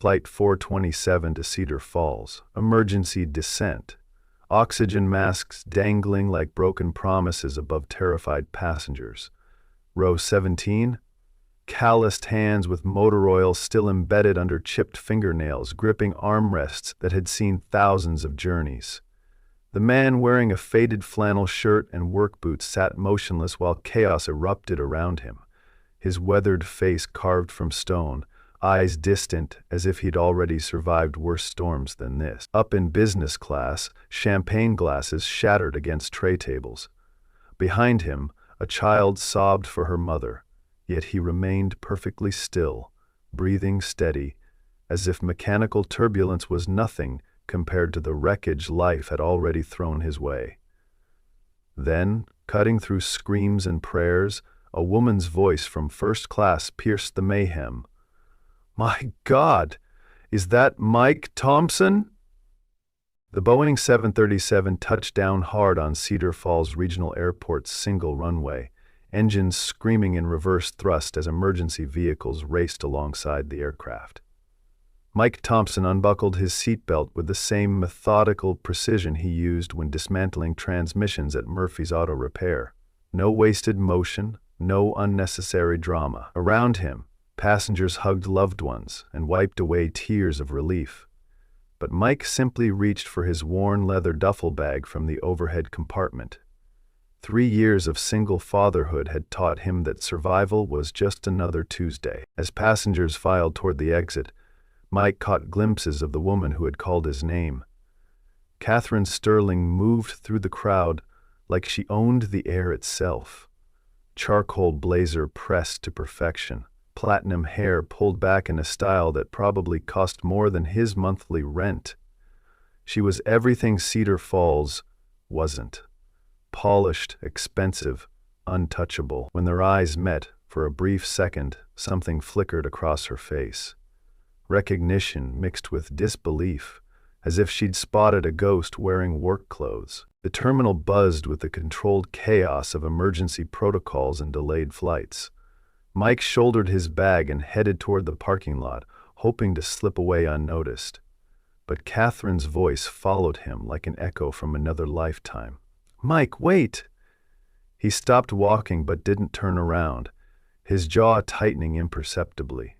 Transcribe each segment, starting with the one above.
Flight 427 to Cedar Falls. Emergency descent. Oxygen masks dangling like broken promises above terrified passengers. Row 17. Calloused hands with motor oil still embedded under chipped fingernails gripping armrests that had seen thousands of journeys. The man wearing a faded flannel shirt and work boots sat motionless while chaos erupted around him, his weathered face carved from stone, eyes distant as if he'd already survived worse storms than this. Up in business class, champagne glasses shattered against tray tables. Behind him, a child sobbed for her mother, yet he remained perfectly still, breathing steady, as if mechanical turbulence was nothing compared to the wreckage life had already thrown his way. Then, cutting through screams and prayers, a woman's voice from first class pierced the mayhem. "My God, is that Mike Thompson?" The Boeing 737 touched down hard on Cedar Falls Regional Airport's single runway, engines screaming in reverse thrust as emergency vehicles raced alongside the aircraft. Mike Thompson unbuckled his seatbelt with the same methodical precision he used when dismantling transmissions at Murphy's Auto Repair. No wasted motion, no unnecessary drama. Around him, passengers hugged loved ones and wiped away tears of relief. But Mike simply reached for his worn leather duffel bag from the overhead compartment. 3 years of single fatherhood had taught him that survival was just another Tuesday. As passengers filed toward the exit, Mike caught glimpses of the woman who had called his name. Catherine Sterling moved through the crowd like she owned the air itself. Charcoal blazer pressed to perfection, platinum hair pulled back in a style that probably cost more than his monthly rent. She was everything Cedar Falls wasn't. Polished, expensive, untouchable. When their eyes met, for a brief second, something flickered across her face. Recognition mixed with disbelief, as if she'd spotted a ghost wearing work clothes. The terminal buzzed with the controlled chaos of emergency protocols and delayed flights. Mike shouldered his bag and headed toward the parking lot, hoping to slip away unnoticed. But Catherine's voice followed him like an echo from another lifetime. "Mike, wait!" He stopped walking but didn't turn around, his jaw tightening imperceptibly.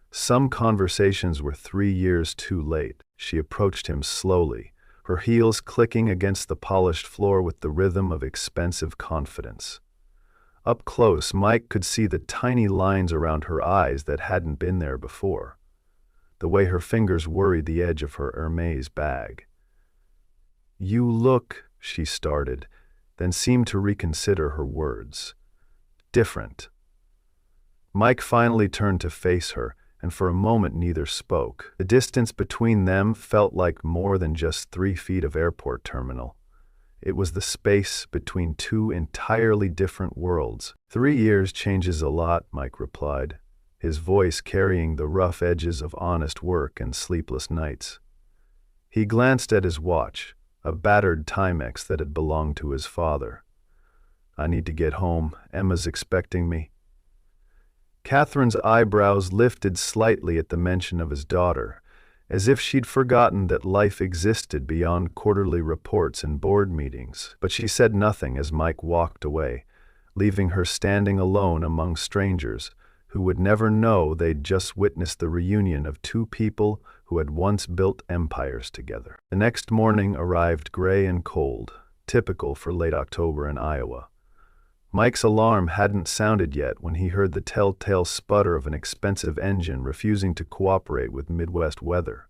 Some conversations were 3 years too late. She approached him slowly, her heels clicking against the polished floor with the rhythm of expensive confidence. Up close, Mike could see the tiny lines around her eyes that hadn't been there before, the way her fingers worried the edge of her Hermes bag. "You look," she started, then seemed to reconsider her words. "Different." Mike finally turned to face her, and for a moment neither spoke. The distance between them felt like more than just 3 feet of airport terminal. It was the space between 2 entirely different worlds. 3 years changes a lot," Mike replied, his voice carrying the rough edges of honest work and sleepless nights. He glanced at his watch, a battered Timex that had belonged to his father. "I need to get home. Emma's expecting me." Catherine's eyebrows lifted slightly at the mention of his daughter, as if she'd forgotten that life existed beyond quarterly reports and board meetings. But she said nothing as Mike walked away, leaving her standing alone among strangers who would never know they'd just witnessed the reunion of 2 people who had once built empires together. The next morning arrived gray and cold, typical for late October in Iowa. Mike's alarm hadn't sounded yet when he heard the telltale sputter of an expensive engine refusing to cooperate with Midwest weather.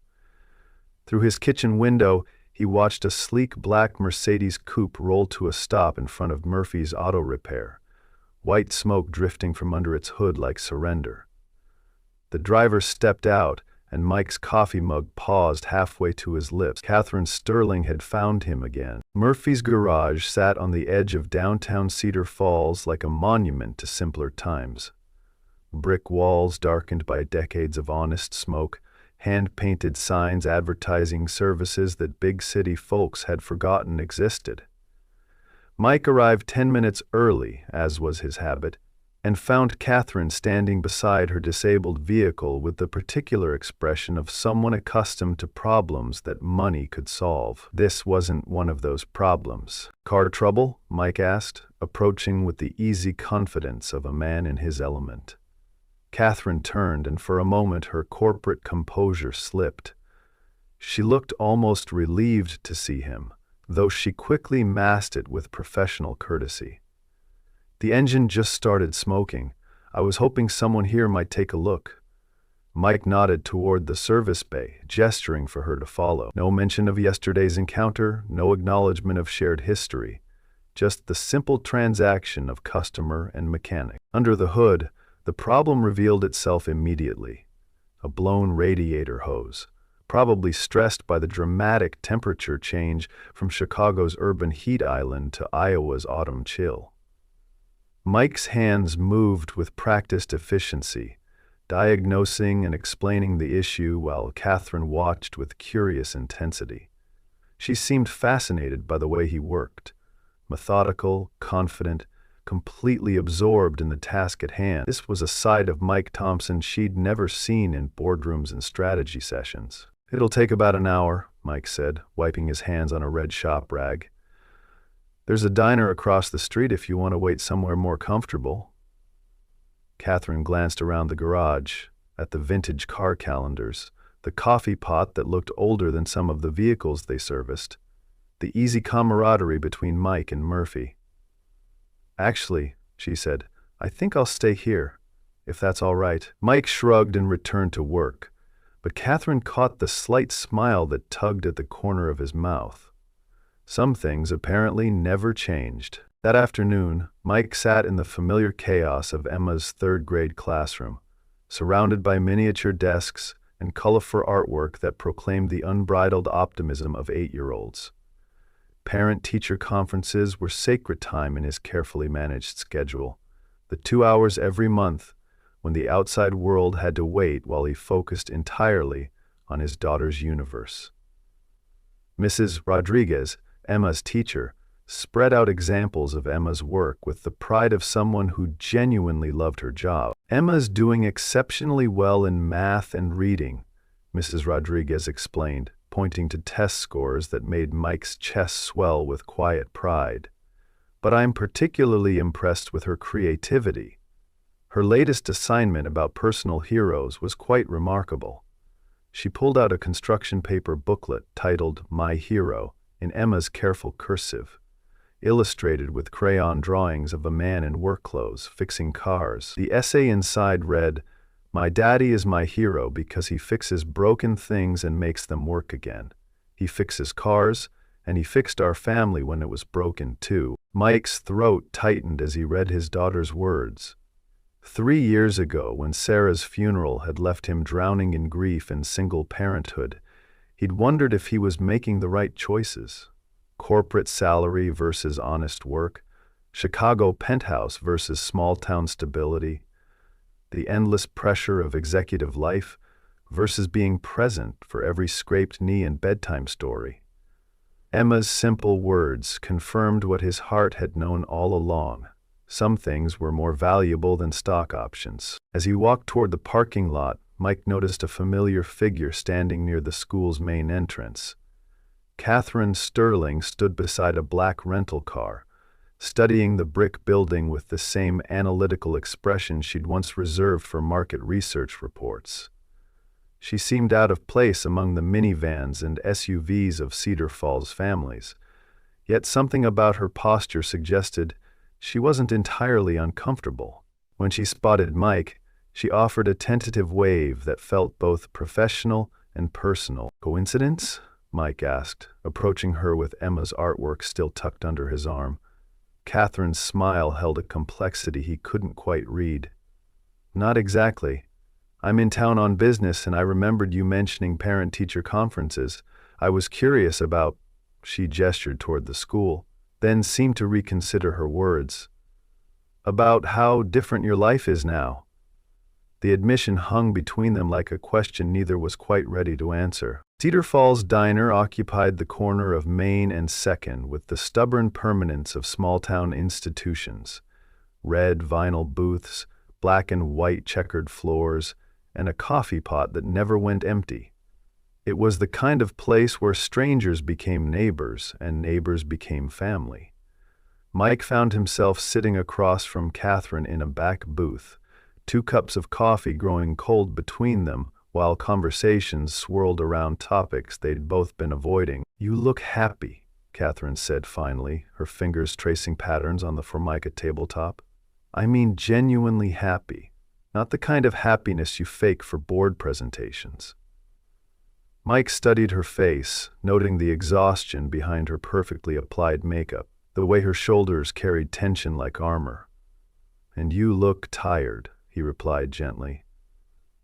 Through his kitchen window, he watched a sleek black Mercedes coupe roll to a stop in front of Murphy's Auto Repair, white smoke drifting from under its hood like surrender. The driver stepped out, and Mike's coffee mug paused halfway to his lips. Catherine Sterling had found him again. Murphy's garage sat on the edge of downtown Cedar Falls like a monument to simpler times. Brick walls darkened by decades of honest smoke, hand-painted signs advertising services that big city folks had forgotten existed. Mike arrived 10 minutes early, as was his habit, and found Catherine standing beside her disabled vehicle with the particular expression of someone accustomed to problems that money could solve. This wasn't one of those problems. "Car trouble?" Mike asked, approaching with the easy confidence of a man in his element. Catherine turned, and for a moment her corporate composure slipped. She looked almost relieved to see him, though she quickly masked it with professional courtesy. "The engine just started smoking. I was hoping someone here might take a look." Mike nodded toward the service bay, gesturing for her to follow. No mention of yesterday's encounter, no acknowledgement of shared history, just the simple transaction of customer and mechanic. Under the hood, the problem revealed itself immediately. A blown radiator hose, probably stressed by the dramatic temperature change from Chicago's urban heat island to Iowa's autumn chill. Mike's hands moved with practiced efficiency, diagnosing and explaining the issue while Catherine watched with curious intensity. She seemed fascinated by the way he worked, methodical, confident, completely absorbed in the task at hand. This was a side of Mike Thompson she'd never seen in boardrooms and strategy sessions. "It'll take about an hour," Mike said, wiping his hands on a red shop rag. "There's a diner across the street if you want to wait somewhere more comfortable." Catherine glanced around the garage, at the vintage car calendars, the coffee pot that looked older than some of the vehicles they serviced, the easy camaraderie between Mike and Murphy. "Actually," she said, "I think I'll stay here, if that's all right." Mike shrugged and returned to work, but Catherine caught the slight smile that tugged at the corner of his mouth. Some things apparently never changed. That afternoon, Mike sat in the familiar chaos of Emma's third-grade classroom, surrounded by miniature desks and colorful artwork that proclaimed the unbridled optimism of 8-year-olds. Parent-teacher conferences were sacred time in his carefully managed schedule, the 2 hours every month when the outside world had to wait while he focused entirely on his daughter's universe. Mrs. Rodriguez, Emma's teacher, spread out examples of Emma's work with the pride of someone who genuinely loved her job. "Emma's doing exceptionally well in math and reading," Mrs. Rodriguez explained, pointing to test scores that made Mike's chest swell with quiet pride. "But I'm particularly impressed with her creativity. Her latest assignment about personal heroes was quite remarkable." She pulled out a construction paper booklet titled "My Hero" in Emma's careful cursive, illustrated with crayon drawings of a man in work clothes fixing cars. The essay inside read, "My daddy is my hero because he fixes broken things and makes them work again. He fixes cars, and he fixed our family when it was broken too." Mike's throat tightened as he read his daughter's words. 3 years ago, when Sarah's funeral had left him drowning in grief and single parenthood, he'd wondered if he was making the right choices. Corporate salary versus honest work, Chicago penthouse versus small-town stability, the endless pressure of executive life versus being present for every scraped knee and bedtime story. Emma's simple words confirmed what his heart had known all along. Some things were more valuable than stock options. As he walked toward the parking lot, Mike noticed a familiar figure standing near the school's main entrance. Catherine Sterling stood beside a black rental car, studying the brick building with the same analytical expression she'd once reserved for market research reports. She seemed out of place among the minivans and SUVs of Cedar Falls families, yet something about her posture suggested she wasn't entirely uncomfortable. When she spotted Mike, she offered a tentative wave that felt both professional and personal. "Coincidence?" Mike asked, approaching her with Emma's artwork still tucked under his arm. Catherine's smile held a complexity he couldn't quite read. "Not exactly. I'm in town on business and I remembered you mentioning parent-teacher conferences. I was curious about—" She gestured toward the school, then seemed to reconsider her words. "About how different your life is now." The admission hung between them like a question neither was quite ready to answer. Cedar Falls Diner occupied the corner of Main and 2nd with the stubborn permanence of small-town institutions. red vinyl booths, black and white checkered floors, and a coffee pot that never went empty. It was the kind of place where strangers became neighbors and neighbors became family. Mike found himself sitting across from Catherine in a back booth, 2 cups of coffee growing cold between them while conversations swirled around topics they'd both been avoiding. "You look happy," Catherine said finally, her fingers tracing patterns on the Formica tabletop. "I mean genuinely happy, not the kind of happiness you fake for board presentations." Mike studied her face, noting the exhaustion behind her perfectly applied makeup, the way her shoulders carried tension like armor. "And you look tired," he replied gently.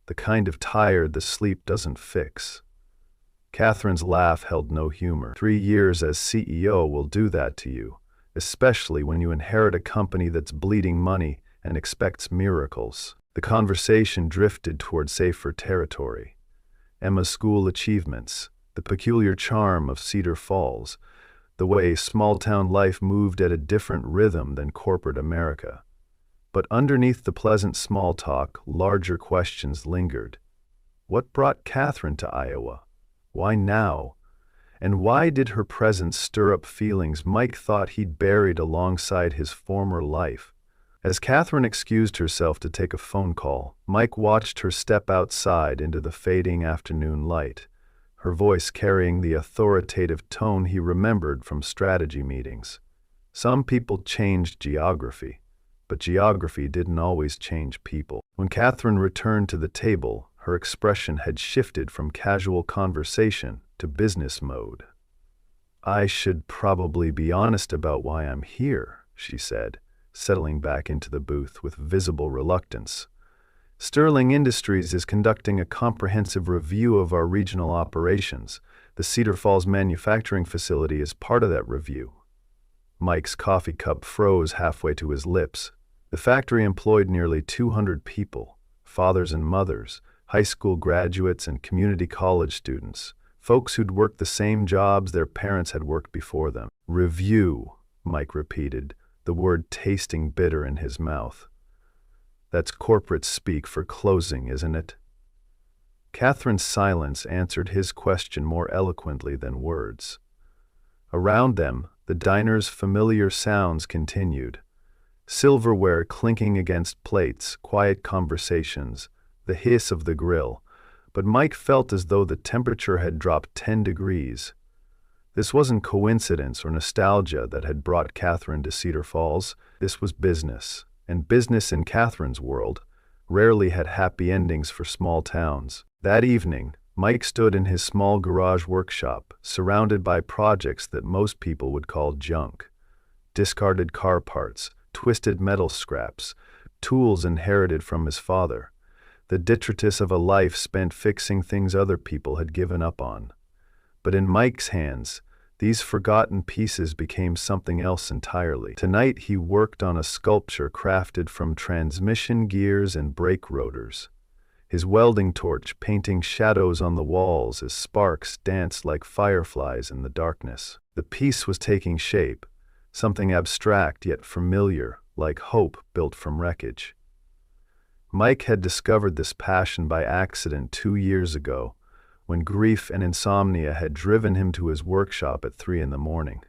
"The kind of tired the sleep doesn't fix." Catherine's laugh held no humor. 3 years as CEO will do that to you, especially when you inherit a company that's bleeding money and expects miracles. The conversation drifted toward safer territory. Emma's school achievements, the peculiar charm of Cedar Falls, the way small-town life moved at a different rhythm than corporate America. But underneath the pleasant small talk, larger questions lingered. What brought Catherine to Iowa? Why now? And why did her presence stir up feelings Mike thought he'd buried alongside his former life? As Catherine excused herself to take a phone call, Mike watched her step outside into the fading afternoon light, her voice carrying the authoritative tone he remembered from strategy meetings. Some people changed geography, but geography didn't always change people. When Catherine returned to the table, her expression had shifted from casual conversation to business mode. "I should probably be honest about why I'm here," she said, settling back into the booth with visible reluctance. "Sterling Industries is conducting a comprehensive review of our regional operations. The Cedar Falls manufacturing facility is part of that review." Mike's coffee cup froze halfway to his lips. The factory employed nearly 200 people, fathers and mothers, high school graduates and community college students, folks who'd worked the same jobs their parents had worked before them. "Review," Mike repeated, the word tasting bitter in his mouth. "That's corporate speak for closing, isn't it?" Catherine's silence answered his question more eloquently than words. Around them, the diner's familiar sounds continued. Silverware clinking against plates, quiet conversations, the hiss of the grill, but Mike felt as though the temperature had dropped 10 degrees. This wasn't coincidence or nostalgia that had brought Catherine to Cedar Falls. This was business, and business in Catherine's world rarely had happy endings for small towns. That evening, Mike stood in his small garage workshop, surrounded by projects that most people would call junk. Discarded car parts, twisted metal scraps, tools inherited from his father, the detritus of a life spent fixing things other people had given up on. But in Mike's hands, these forgotten pieces became something else entirely. Tonight he worked on a sculpture crafted from transmission gears and brake rotors, his welding torch painting shadows on the walls as sparks danced like fireflies in the darkness. The piece was taking shape, something abstract yet familiar, like hope built from wreckage. Mike had discovered this passion by accident 2 years ago, when grief and insomnia had driven him to his workshop at 3 a.m.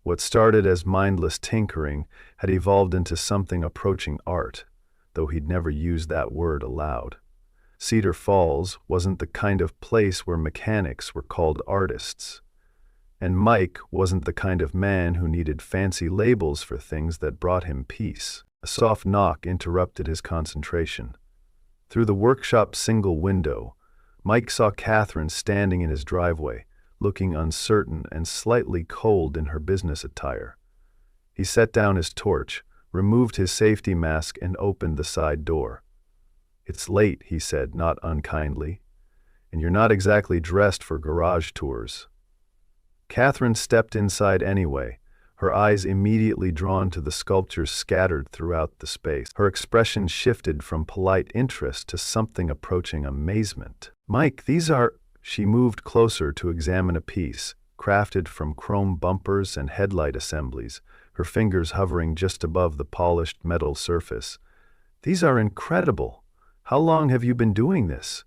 What started as mindless tinkering had evolved into something approaching art, though he'd never used that word aloud. Cedar Falls wasn't the kind of place where mechanics were called artists, and Mike wasn't the kind of man who needed fancy labels for things that brought him peace. A soft knock interrupted his concentration. Through the workshop's single window, Mike saw Catherine standing in his driveway, looking uncertain and slightly cold in her business attire. He set down his torch, removed his safety mask, and opened the side door. "It's late," he said, not unkindly, "and you're not exactly dressed for garage tours." Catherine stepped inside anyway, her eyes immediately drawn to the sculptures scattered throughout the space. Her expression shifted from polite interest to something approaching amazement. "Mike, these are—" She moved closer to examine a piece, crafted from chrome bumpers and headlight assemblies, her fingers hovering just above the polished metal surface. "These are incredible. How long have you been doing this?"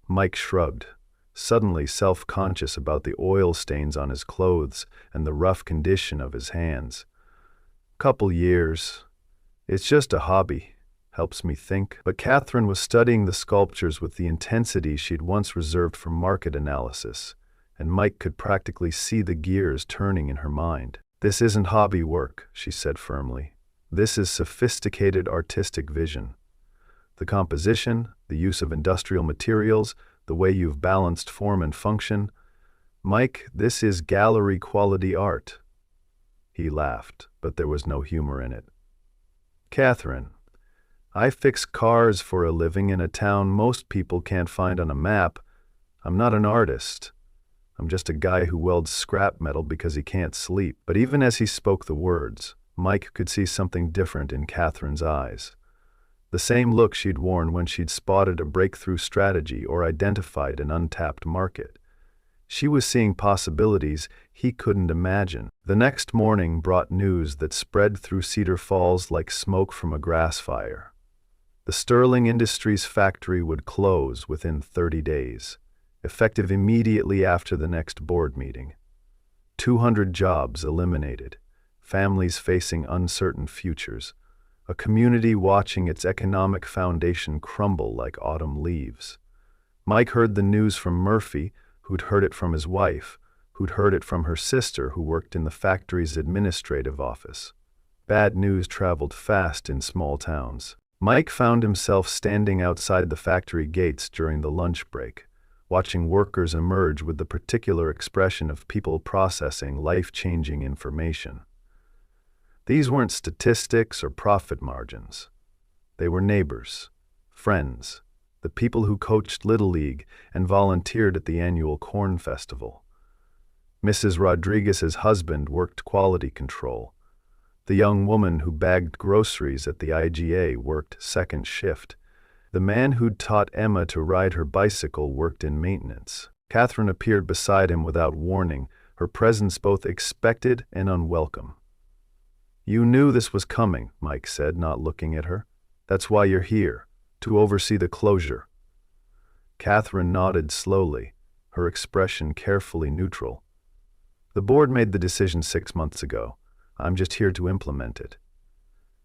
Mike shrugged, suddenly self-conscious about the oil stains on his clothes and the rough condition of his hands. "Couple years. It's just a hobby. Helps me think." But Catherine was studying the sculptures with the intensity she'd once reserved for market analysis, and Mike could practically see the gears turning in her mind. "This isn't hobby work," she said firmly. "This is sophisticated artistic vision. The composition, the use of industrial materials, the way you've balanced form and function. Mike, this is gallery-quality art." He laughed, but there was no humor in it. "Catherine, I fix cars for a living in a town most people can't find on a map. I'm not an artist. I'm just a guy who welds scrap metal because he can't sleep." But even as he spoke the words, Mike could see something different in Catherine's eyes. The same look she'd worn when she'd spotted a breakthrough strategy or identified an untapped market. She was seeing possibilities he couldn't imagine. The next morning brought news that spread through Cedar Falls like smoke from a grass fire. The Sterling Industries factory would close within 30 days, effective immediately after the next board meeting. 200 jobs eliminated, families facing uncertain futures, a community watching its economic foundation crumble like autumn leaves. Mike heard the news from Murphy, who'd heard it from his wife, who'd heard it from her sister who worked in the factory's administrative office. Bad news traveled fast in small towns. Mike found himself standing outside the factory gates during the lunch break, watching workers emerge with the particular expression of people processing life-changing information. These weren't statistics or profit margins. They were neighbors, friends, the people who coached Little League and volunteered at the annual corn festival. Mrs. Rodriguez's husband worked quality control. The young woman who bagged groceries at the IGA worked second shift. The man who'd taught Emma to ride her bicycle worked in maintenance. Catherine appeared beside him without warning, her presence both expected and unwelcome. "You knew this was coming," Mike said, not looking at her. "That's why you're here, to oversee the closure." Catherine nodded slowly, her expression carefully neutral. "The board made the decision 6 months ago. I'm just here to implement it."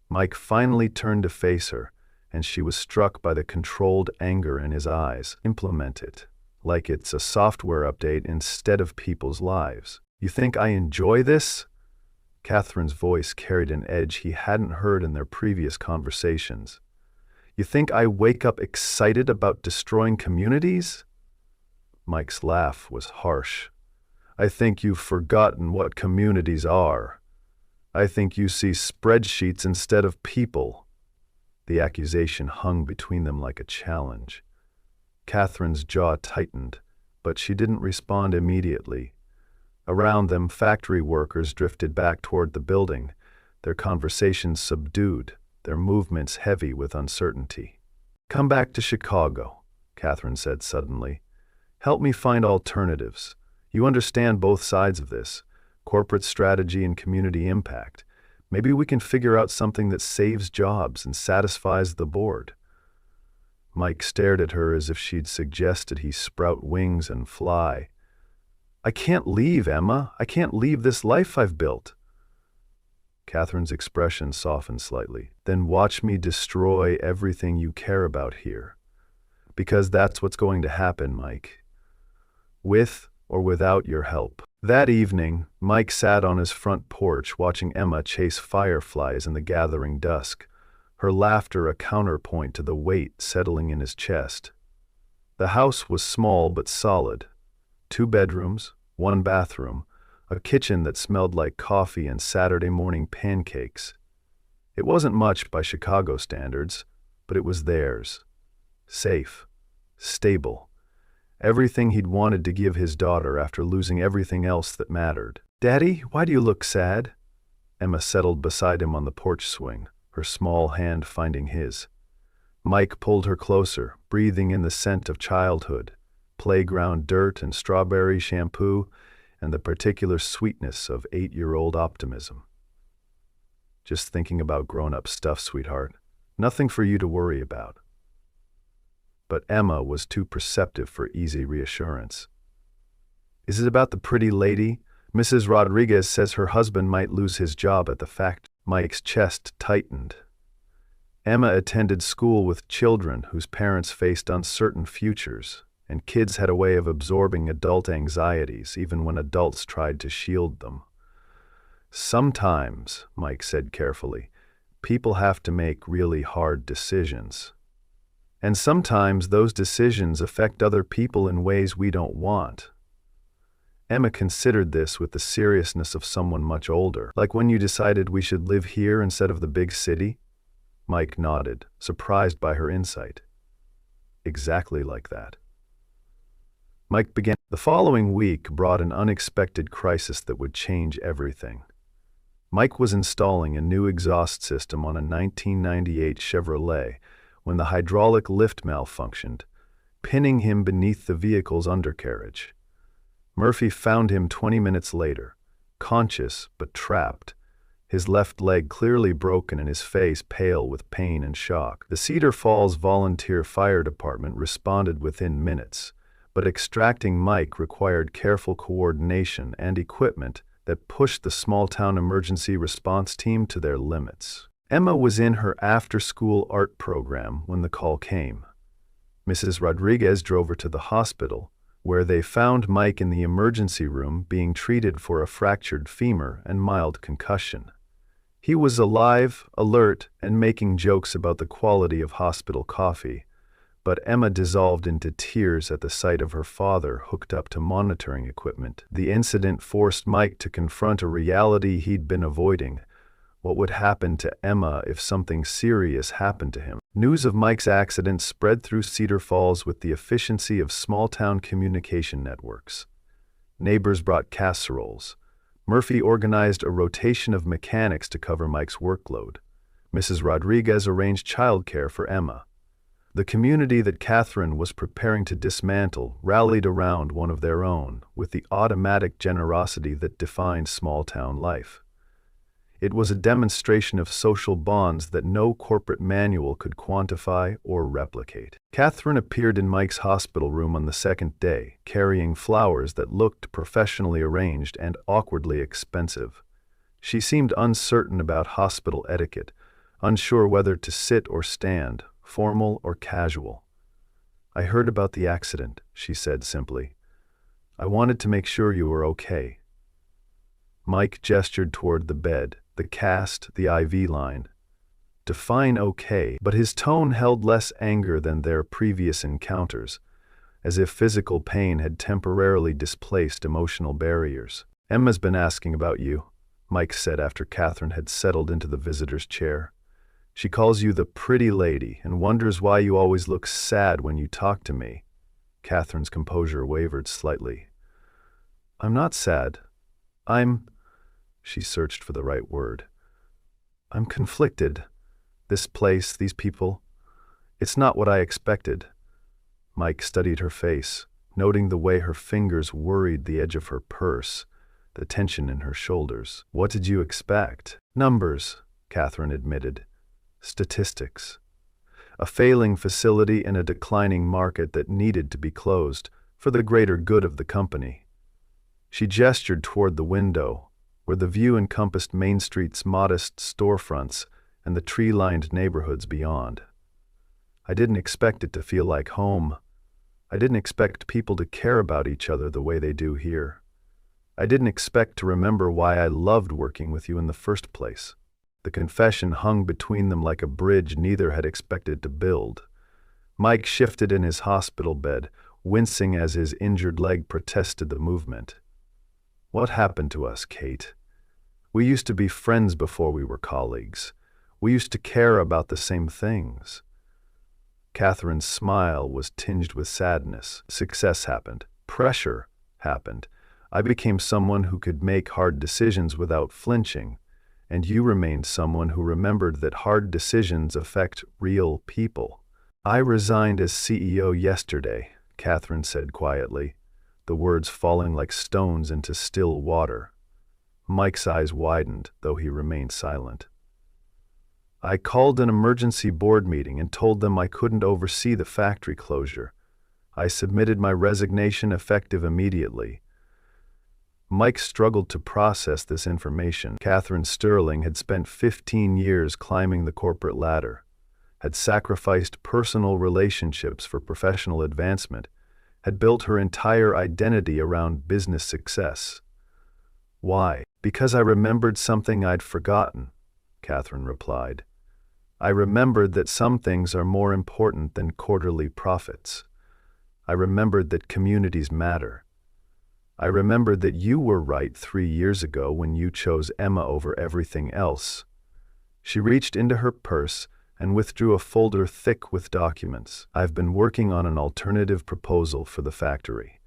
Mike finally turned to face her, and she was struck by the controlled anger in his eyes. "Implement it, like it's a software update instead of people's lives. You think I enjoy this?" Catherine's voice carried an edge he hadn't heard in their previous conversations. "You think I wake up excited about destroying communities?" Mike's laugh was harsh. "I think you've forgotten what communities are. I think you see spreadsheets instead of people." The accusation hung between them like a challenge. Catherine's jaw tightened, but she didn't respond immediately. Around them, factory workers drifted back toward the building, their conversations subdued, their movements heavy with uncertainty. "Come back to Chicago," Catherine said suddenly. "Help me find alternatives. You understand both sides of this, corporate strategy and community impact. Maybe we can figure out something that saves jobs and satisfies the board." Mike stared at her as if she'd suggested he sprout wings and fly. "I can't leave, Emma. I can't leave this life I've built." Catherine's expression softened slightly. "Then watch me destroy everything you care about here. Because that's what's going to happen, Mike. With or without your help." That evening, Mike sat on his front porch watching Emma chase fireflies in the gathering dusk, her laughter a counterpoint to the weight settling in his chest. The house was small but solid. 2 bedrooms, 1 bathroom, a kitchen that smelled like coffee and Saturday morning pancakes. It wasn't much by Chicago standards, but it was theirs. Safe, stable. Everything he'd wanted to give his daughter after losing everything else that mattered. "Daddy, why do you look sad?" Emma settled beside him on the porch swing, her small hand finding his. Mike pulled her closer, breathing in the scent of childhood, playground dirt and strawberry shampoo, and the particular sweetness of 8-year-old optimism. Just thinking about grown-up stuff, sweetheart. Nothing for you to worry about. But Emma was too perceptive for easy reassurance. Is it about the pretty lady? Mrs. Rodriguez says her husband might lose his job at the factory. Mike's chest tightened. Emma attended school with children whose parents faced uncertain futures, and kids had a way of absorbing adult anxieties even when adults tried to shield them. Sometimes, Mike said carefully, people have to make really hard decisions. And sometimes those decisions affect other people in ways we don't want. Emma considered this with the seriousness of someone much older. Like when you decided we should live here instead of the big city? Mike nodded, surprised by her insight. Exactly like that. Mike began. The following week brought an unexpected crisis that would change everything. Mike was installing a new exhaust system on a 1998 Chevrolet when the hydraulic lift malfunctioned, pinning him beneath the vehicle's undercarriage. Murphy found him 20 minutes later, conscious but trapped, his left leg clearly broken and his face pale with pain and shock. The Cedar Falls Volunteer Fire Department responded within minutes, but extracting Mike required careful coordination and equipment that pushed the small-town emergency response team to their limits. Emma was in her after-school art program when the call came. Mrs. Rodriguez drove her to the hospital, where they found Mike in the emergency room being treated for a fractured femur and mild concussion. He was alive, alert, and making jokes about the quality of hospital coffee, but Emma dissolved into tears at the sight of her father hooked up to monitoring equipment. The incident forced Mike to confront a reality he'd been avoiding. What would happen to Emma if something serious happened to him? News of Mike's accident spread through Cedar Falls with the efficiency of small-town communication networks. Neighbors brought casseroles. Murphy organized a rotation of mechanics to cover Mike's workload. Mrs. Rodriguez arranged childcare for Emma. The community that Catherine was preparing to dismantle rallied around one of their own with the automatic generosity that defined small-town life. It was a demonstration of social bonds that no corporate manual could quantify or replicate. Catherine appeared in Mike's hospital room on the second day, carrying flowers that looked professionally arranged and awkwardly expensive. She seemed uncertain about hospital etiquette, unsure whether to sit or stand, formal or casual. "I heard about the accident," she said simply. "I wanted to make sure you were okay." Mike gestured toward the bed, the cast, the IV line. Define okay, but his tone held less anger than their previous encounters, as if physical pain had temporarily displaced emotional barriers. "Emma's been asking about you," Mike said after Catherine had settled into the visitor's chair. "She calls you the pretty lady and wonders why you always look sad when you talk to me." Catherine's composure wavered slightly. "I'm not sad. She searched for the right word. "I'm conflicted. This place, these people, it's not what I expected." Mike studied her face, noting the way her fingers worried the edge of her purse, the tension in her shoulders. "What did you expect?" "Numbers," Catherine admitted. "Statistics. A failing facility and a declining market that needed to be closed for the greater good of the company." She gestured toward the window, where the view encompassed Main Street's modest storefronts and the tree-lined neighborhoods beyond. "I didn't expect it to feel like home. I didn't expect people to care about each other the way they do here. I didn't expect to remember why I loved working with you in the first place." The confession hung between them like a bridge neither had expected to build. Mike shifted in his hospital bed, wincing as his injured leg protested the movement. "What happened to us, Kate? We used to be friends before we were colleagues. We used to care about the same things." Catherine's smile was tinged with sadness. "Success happened. Pressure happened. I became someone who could make hard decisions without flinching, and you remained someone who remembered that hard decisions affect real people." "I resigned as CEO yesterday," Catherine said quietly, the words falling like stones into still water. Mike's eyes widened, though he remained silent. I called an emergency board meeting and told them I couldn't oversee the factory closure. I submitted my resignation effective immediately. Mike struggled to process this information. Catherine Sterling had spent 15 years climbing the corporate ladder, had sacrificed personal relationships for professional advancement, had built her entire identity around business success. Why? Because I remembered something I'd forgotten, Catherine replied. I remembered that some things are more important than quarterly profits. I remembered that communities matter. I remembered that you were right 3 years ago when you chose Emma over everything else. She reached into her purse and withdrew a folder thick with documents. I've been working on an alternative proposal for the factory,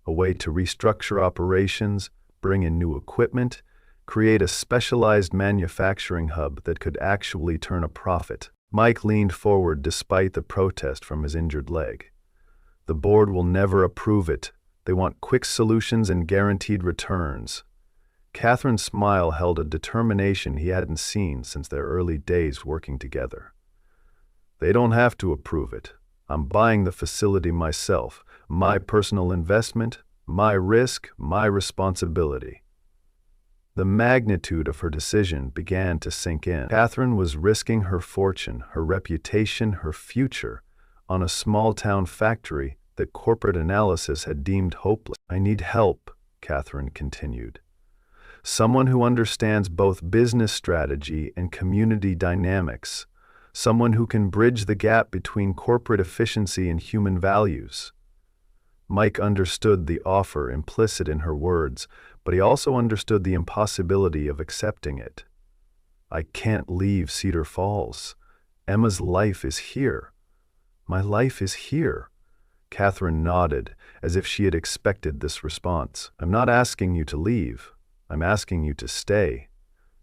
a way to restructure operations, bring in new equipment, create a specialized manufacturing hub that could actually turn a profit. Mike leaned forward despite the protest from his injured leg. The board will never approve it. They want quick solutions and guaranteed returns. Catherine's smile held a determination he hadn't seen since their early days working together. They don't have to approve it. I'm buying the facility myself. My personal investment, my risk, my responsibility. The magnitude of her decision began to sink in. Catherine was risking her fortune, her reputation, her future on a small-town factory that corporate analysis had deemed hopeless. I need help, Catherine continued. Someone who understands both business strategy and community dynamics. Someone who can bridge the gap between corporate efficiency and human values. Mike understood the offer implicit in her words, but he also understood the impossibility of accepting it. I can't leave Cedar Falls. Emma's life is here. My life is here. Catherine nodded, as if she had expected this response. I'm not asking you to leave. I'm asking you to stay,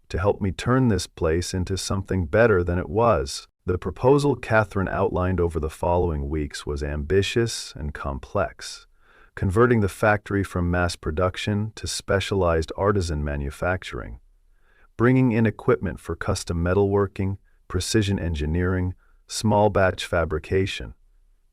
to help me turn this place into something better than it was. The proposal Catherine outlined over the following weeks was ambitious and complex, converting the factory from mass production to specialized artisan manufacturing, bringing in equipment for custom metalworking, precision engineering, small batch fabrication,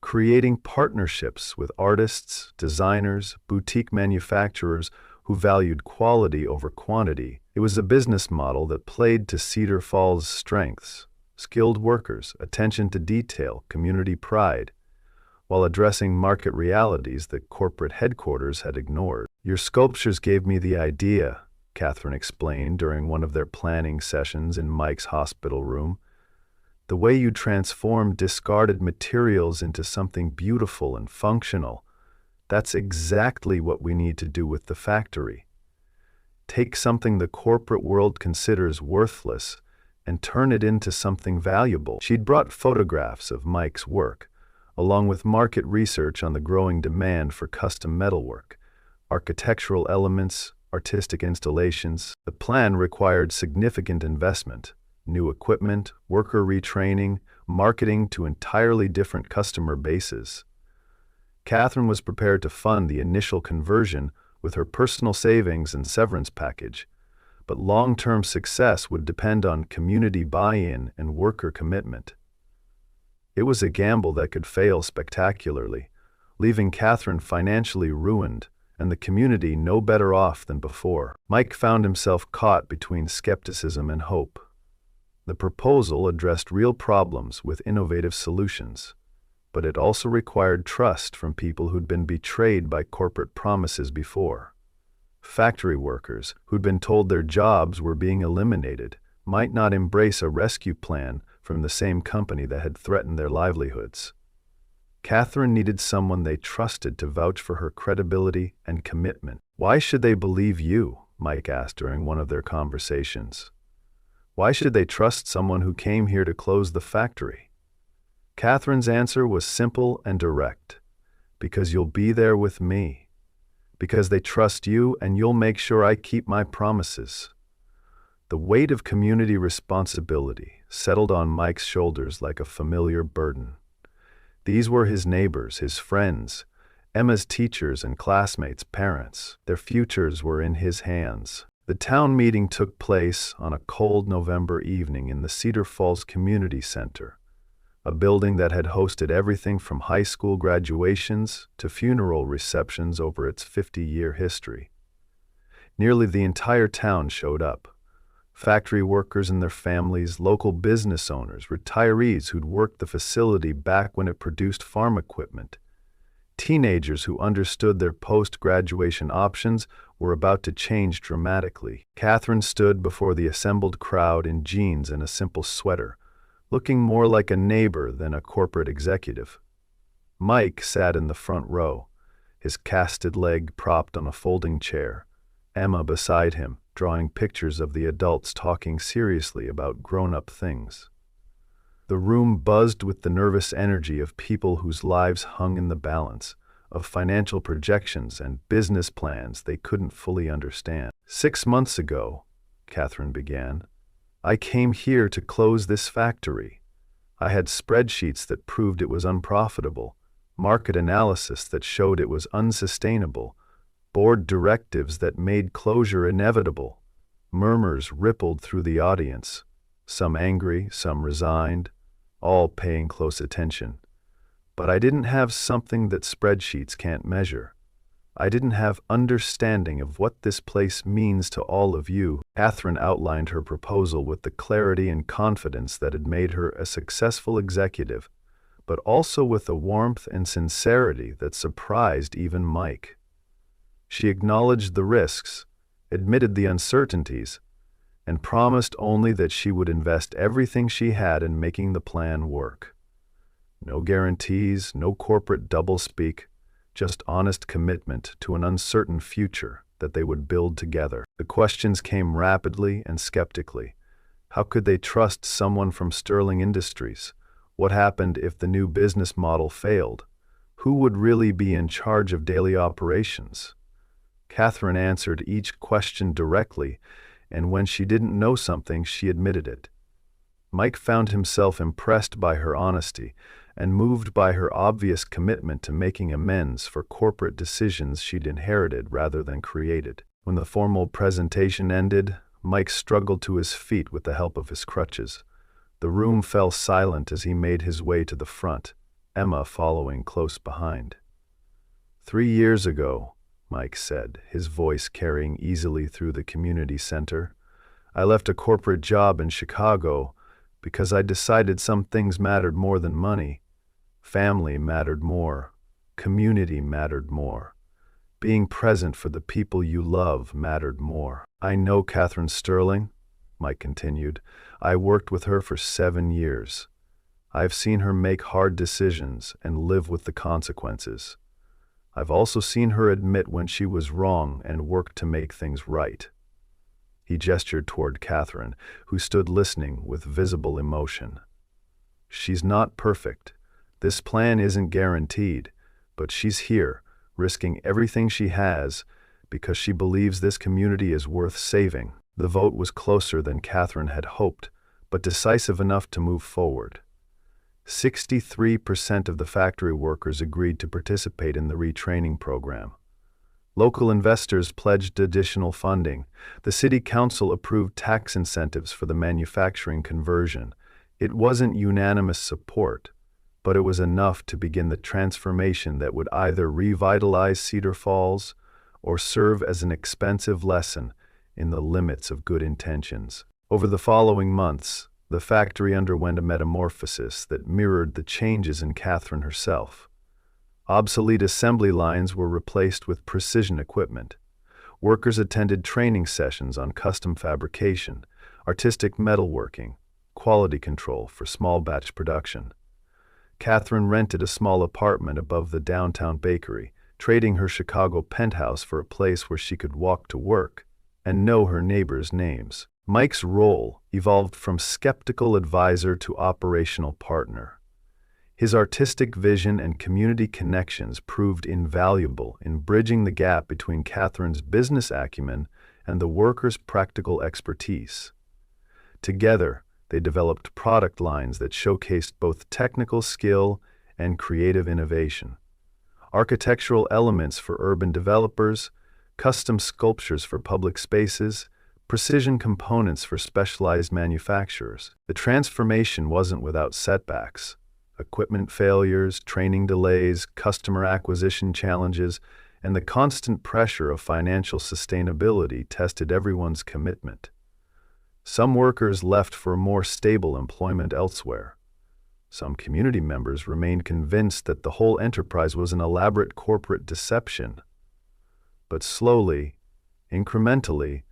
creating partnerships with artists, designers, boutique manufacturers who valued quality over quantity. It was a business model that played to Cedar Falls' strengths: skilled workers, attention to detail, community pride, while addressing market realities that corporate headquarters had ignored. Your sculptures gave me the idea, Catherine explained during one of their planning sessions in Mike's hospital room. The way you transform discarded materials into something beautiful and functional, that's exactly what we need to do with the factory. Take something the corporate world considers worthless and turn it into something valuable. She'd brought photographs of Mike's work, along with market research on the growing demand for custom metalwork, architectural elements, artistic installations. The plan required significant investment: new equipment, worker retraining, marketing to entirely different customer bases. Catherine was prepared to fund the initial conversion with her personal savings and severance package, but long-term success would depend on community buy-in and worker commitment. It was a gamble that could fail spectacularly, leaving Catherine financially ruined and the community no better off than before. Mike found himself caught between skepticism and hope. The proposal addressed real problems with innovative solutions, but it also required trust from people who'd been betrayed by corporate promises before. Factory workers, who'd been told their jobs were being eliminated, might not embrace a rescue plan from the same company that had threatened their livelihoods. Catherine needed someone they trusted to vouch for her credibility and commitment. Why should they believe you? Mike asked during one of their conversations. Why should they trust someone who came here to close the factory? Catherine's answer was simple and direct. Because you'll be there with me. Because they trust you and you'll make sure I keep my promises. The weight of community responsibility settled on Mike's shoulders like a familiar burden. These were his neighbors, his friends, Emma's teachers and classmates' parents. Their futures were in his hands. The town meeting took place on a cold November evening in the Cedar Falls Community Center, a building that had hosted everything from high school graduations to funeral receptions over its 50-year history. Nearly the entire town showed up. Factory workers and their families, local business owners, retirees who'd worked the facility back when it produced farm equipment. Teenagers who understood their post-graduation options were about to change dramatically. Catherine stood before the assembled crowd in jeans and a simple sweater, looking more like a neighbor than a corporate executive. Mike sat in the front row, his casted leg propped on a folding chair, Emma beside him, drawing pictures of the adults talking seriously about grown-up things. The room buzzed with the nervous energy of people whose lives hung in the balance, of financial projections and business plans they couldn't fully understand. 6 months ago, Catherine began, I came here to close this factory. I had spreadsheets that proved it was unprofitable, market analysis that showed it was unsustainable, board directives that made closure inevitable. Murmurs rippled through the audience, some angry, some resigned, all paying close attention. But I didn't have something that spreadsheets can't measure. I didn't have understanding of what this place means to all of you. Catherine outlined her proposal with the clarity and confidence that had made her a successful executive, but also with a warmth and sincerity that surprised even Mike. She acknowledged the risks, admitted the uncertainties, and promised only that she would invest everything she had in making the plan work. No guarantees, no corporate doublespeak, just honest commitment to an uncertain future that they would build together. The questions came rapidly and skeptically. How could they trust someone from Sterling Industries? What happened if the new business model failed? Who would really be in charge of daily operations? Catherine answered each question directly, and when she didn't know something, she admitted it. Mike found himself impressed by her honesty and moved by her obvious commitment to making amends for corporate decisions she'd inherited rather than created. When the formal presentation ended, Mike struggled to his feet with the help of his crutches. The room fell silent as he made his way to the front, Emma following close behind. 3 years ago, Mike said, his voice carrying easily through the community center, I left a corporate job in Chicago because I decided some things mattered more than money. Family mattered more. Community mattered more. Being present for the people you love mattered more. I know Catherine Sterling, Mike continued. I worked with her for 7 years. I've seen her make hard decisions and live with the consequences. I've also seen her admit when she was wrong and work to make things right. He gestured toward Catherine, who stood listening with visible emotion. She's not perfect. This plan isn't guaranteed, but she's here, risking everything she has, because she believes this community is worth saving. The vote was closer than Catherine had hoped, but decisive enough to move forward. 63% of the factory workers agreed to participate in the retraining program. Local investors pledged additional funding. The city council approved tax incentives for the manufacturing conversion. It wasn't unanimous support, but it was enough to begin the transformation that would either revitalize Cedar Falls or serve as an expensive lesson in the limits of good intentions. Over the following months, the factory underwent a metamorphosis that mirrored the changes in Catherine herself. Obsolete assembly lines were replaced with precision equipment. Workers attended training sessions on custom fabrication, artistic metalworking, quality control for small batch production. Catherine rented a small apartment above the downtown bakery, trading her Chicago penthouse for a place where she could walk to work and know her neighbors' names. Mike's role evolved from skeptical advisor to operational partner. His artistic vision and community connections proved invaluable in bridging the gap between Catherine's business acumen and the workers' practical expertise. Together, they developed product lines that showcased both technical skill and creative innovation. Architectural elements for urban developers, custom sculptures for public spaces, precision components for specialized manufacturers. The transformation wasn't without setbacks. Equipment failures, training delays, customer acquisition challenges, and the constant pressure of financial sustainability tested everyone's commitment. Some workers left for more stable employment elsewhere. Some community members remained convinced that the whole enterprise was an elaborate corporate deception. But slowly, incrementally,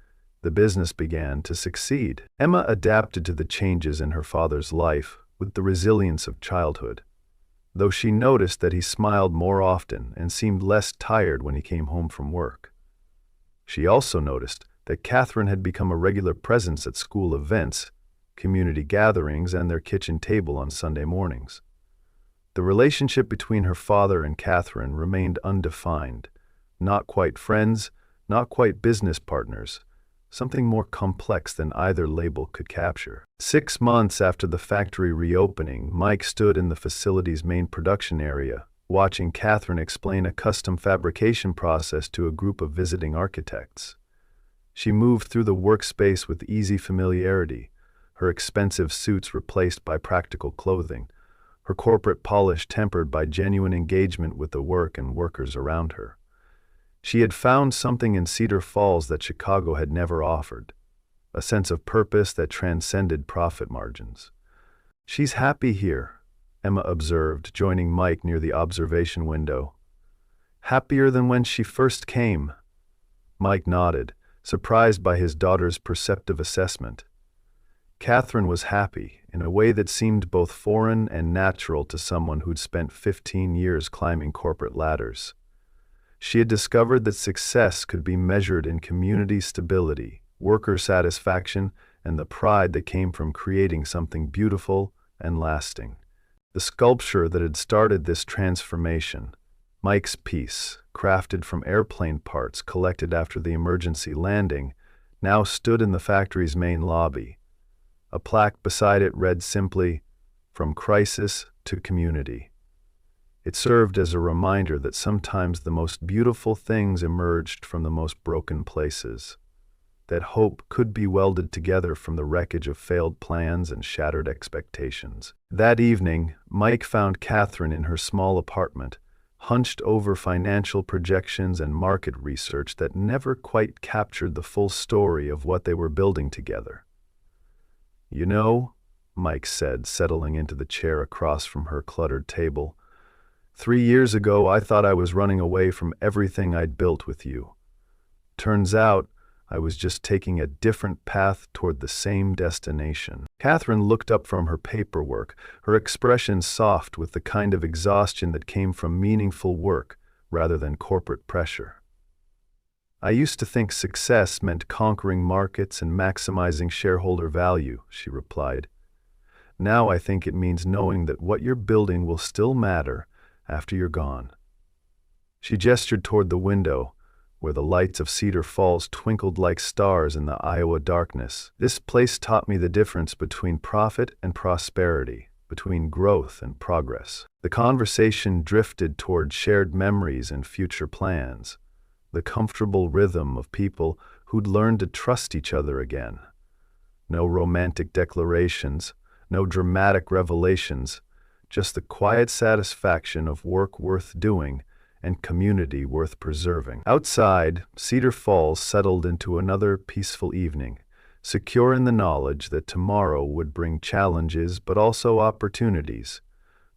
the business began to succeed. Emma adapted to the changes in her father's life with the resilience of childhood, though she noticed that he smiled more often and seemed less tired when he came home from work. She also noticed that Catherine had become a regular presence at school events, community gatherings, and their kitchen table on Sunday mornings. The relationship between her father and Catherine remained undefined, not quite friends, not quite business partners, something more complex than either label could capture. 6 months after the factory reopening, Mike stood in the facility's main production area, watching Catherine explain a custom fabrication process to a group of visiting architects. She moved through the workspace with easy familiarity, her expensive suits replaced by practical clothing, her corporate polish tempered by genuine engagement with the work and workers around her. She had found something in Cedar Falls that Chicago had never offered, a sense of purpose that transcended profit margins. "She's happy here," Emma observed, joining Mike near the observation window. "Happier than when she first came." Mike nodded, surprised by his daughter's perceptive assessment. Catherine was happy, in a way that seemed both foreign and natural to someone who'd spent 15 years climbing corporate ladders. She had discovered that success could be measured in community stability, worker satisfaction, and the pride that came from creating something beautiful and lasting. The sculpture that had started this transformation, Mike's piece, crafted from airplane parts collected after the emergency landing, now stood in the factory's main lobby. A plaque beside it read simply, "From crisis to community." It served as a reminder that sometimes the most beautiful things emerged from the most broken places, that hope could be welded together from the wreckage of failed plans and shattered expectations. That evening, Mike found Catherine in her small apartment, hunched over financial projections and market research that never quite captured the full story of what they were building together. "You know," Mike said, settling into the chair across from her cluttered table, 3 years ago I thought I was running away from everything I'd built with you. Turns out, I was just taking a different path toward the same destination." Catherine looked up from her paperwork, her expression soft with the kind of exhaustion that came from meaningful work rather than corporate pressure. "I used to think success meant conquering markets and maximizing shareholder value," she replied. "Now I think it means knowing that what you're building will still matter after you're gone." She gestured toward the window, where the lights of Cedar Falls twinkled like stars in the Iowa darkness. "This place taught me the difference between profit and prosperity, between growth and progress." The conversation drifted toward shared memories and future plans, the comfortable rhythm of people who'd learned to trust each other again. No romantic declarations, no dramatic revelations, just the quiet satisfaction of work worth doing and community worth preserving. Outside, Cedar Falls settled into another peaceful evening, secure in the knowledge that tomorrow would bring challenges but also opportunities,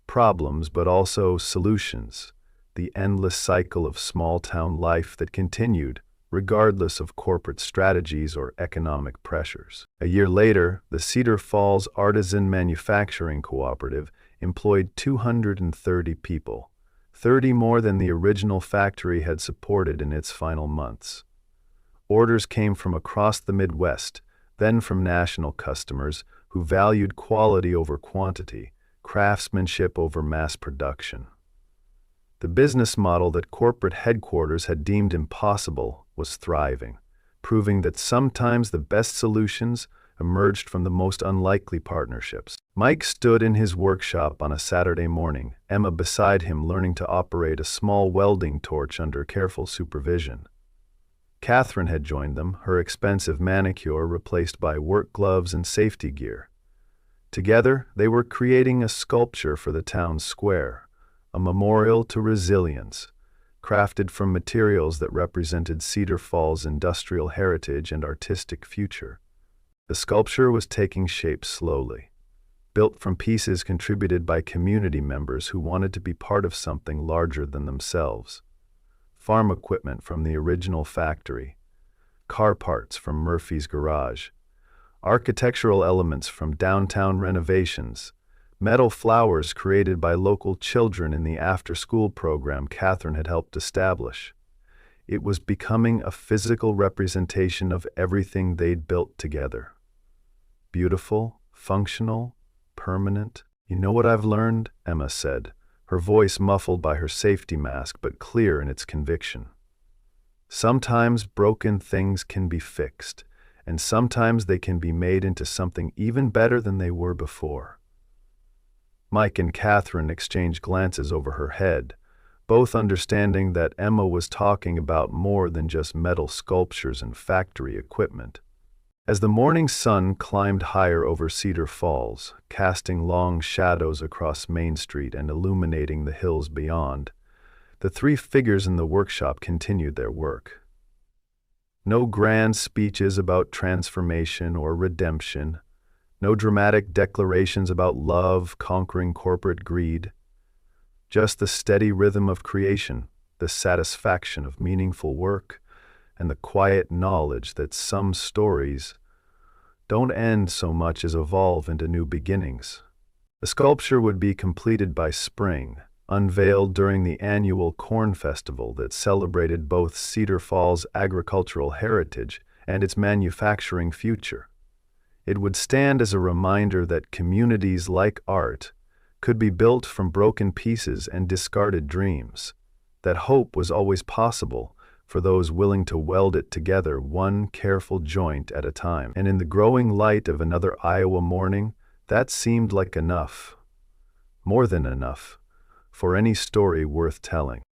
problems but also solutions, the endless cycle of small-town life that continued, regardless of corporate strategies or economic pressures. A year later, the Cedar Falls Artisan Manufacturing Cooperative employed 230 people, 30 more than the original factory had supported in its final months. Orders came from across the Midwest, then from national customers who valued quality over quantity, craftsmanship over mass production. The business model that corporate headquarters had deemed impossible was thriving, proving that sometimes the best solutions emerged from the most unlikely partnerships. Mike stood in his workshop on a Saturday morning, Emma beside him learning to operate a small welding torch under careful supervision. Catherine had joined them, her expensive manicure replaced by work gloves and safety gear. Together, they were creating a sculpture for the town square, a memorial to resilience, crafted from materials that represented Cedar Falls' industrial heritage and artistic future. The sculpture was taking shape slowly, built from pieces contributed by community members who wanted to be part of something larger than themselves. Farm equipment from the original factory, car parts from Murphy's garage, architectural elements from downtown renovations, metal flowers created by local children in the after-school program Catherine had helped establish. It was becoming a physical representation of everything they'd built together. Beautiful, functional, permanent. "You know what I've learned?" Emma said, her voice muffled by her safety mask but clear in its conviction. "Sometimes broken things can be fixed, and sometimes they can be made into something even better than they were before." Mike and Catherine exchanged glances over her head, both understanding that Emma was talking about more than just metal sculptures and factory equipment. As the morning sun climbed higher over Cedar Falls, casting long shadows across Main Street and illuminating the hills beyond, the three figures in the workshop continued their work. No grand speeches about transformation or redemption, no dramatic declarations about love conquering corporate greed, just the steady rhythm of creation, the satisfaction of meaningful work, and the quiet knowledge that some stories don't end so much as evolve into new beginnings. The sculpture would be completed by spring, unveiled during the annual Corn Festival that celebrated both Cedar Falls' agricultural heritage and its manufacturing future. It would stand as a reminder that communities like art could be built from broken pieces and discarded dreams, that hope was always possible for those willing to weld it together one careful joint at a time. And in the growing light of another Iowa morning, that seemed like enough, more than enough, for any story worth telling.